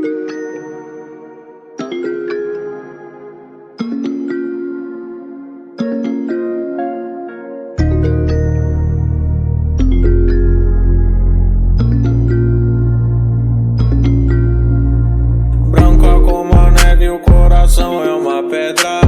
Branca como a neve, o coração é uma pedra.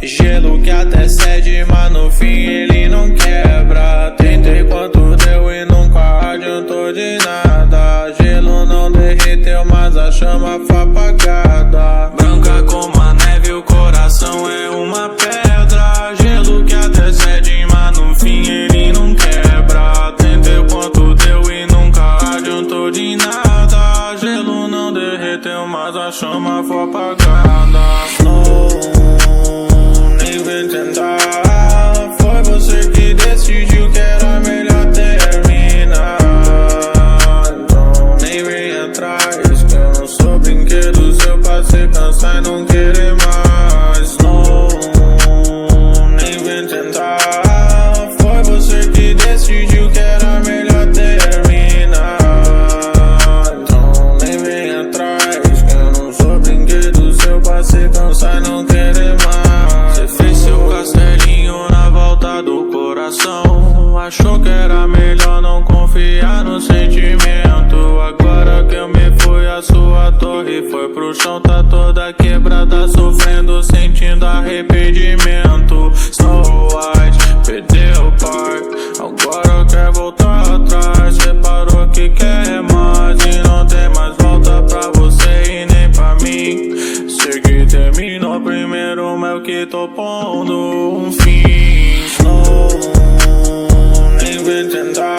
Gelo que até cede, mas no fim ele não quebra. Tentei quanto deu e nunca adiantou de nada. Gelo não derreteu, mas a chama foi apagada. Branca como a neve, o coração é uma pedra. Gelo que até cede, mas no fim ele não quebra. Tentei quanto deu e nunca adiantou de nada. Gelo não derreteu, mas a chama foi apagada. Nem vem tentar. Foi você que decidiu que era melhor terminar. Então nem vem atrás, que eu não sou brinquedo seu pra se cansar e não querer mais. Não, nem vem tentar. Foi você que decidiu que era melhor terminar. Então nem vem atrás, que eu não sou brinquedo seu pra se cansar e não querer mais. Você fez seu castelinho na volta do coração. Achou que era melhor não confiar no sentimento. Agora que eu me fui, a sua torre foi pro chão. Tá toda quebrada, sofrendo, sentindo arrependimento. Snow White, perdeu o pai, agora quer voltar atrás. Separou que quer mais e não tem mais volta pra você e nem pra mim. Sei que terminou primeiro, mas eu que tô pondo um fim. Nem vem tentar.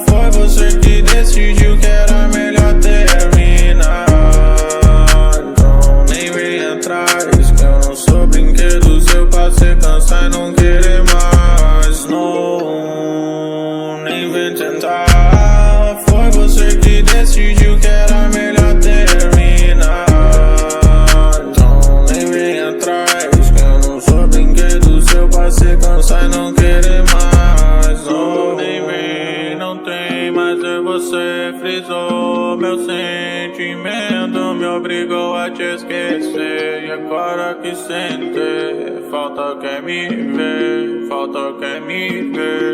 Foi você que decidiu que era melhor terminar. Então nem vem atrás, que eu não sou brinquedo seu pra se cansar e não querer mais. Não, nem vem tentar. Foi você que decidiu que era melhor terminar. Então nem vem atrás, que eu não sou brinquedo seu pra se cansar e não querer mais. Não, nem vem, não tem mais é você. Frisou meu sentimento, me obrigou a te esquecer. E agora que sente, falta quer me ver, falta quer me ver.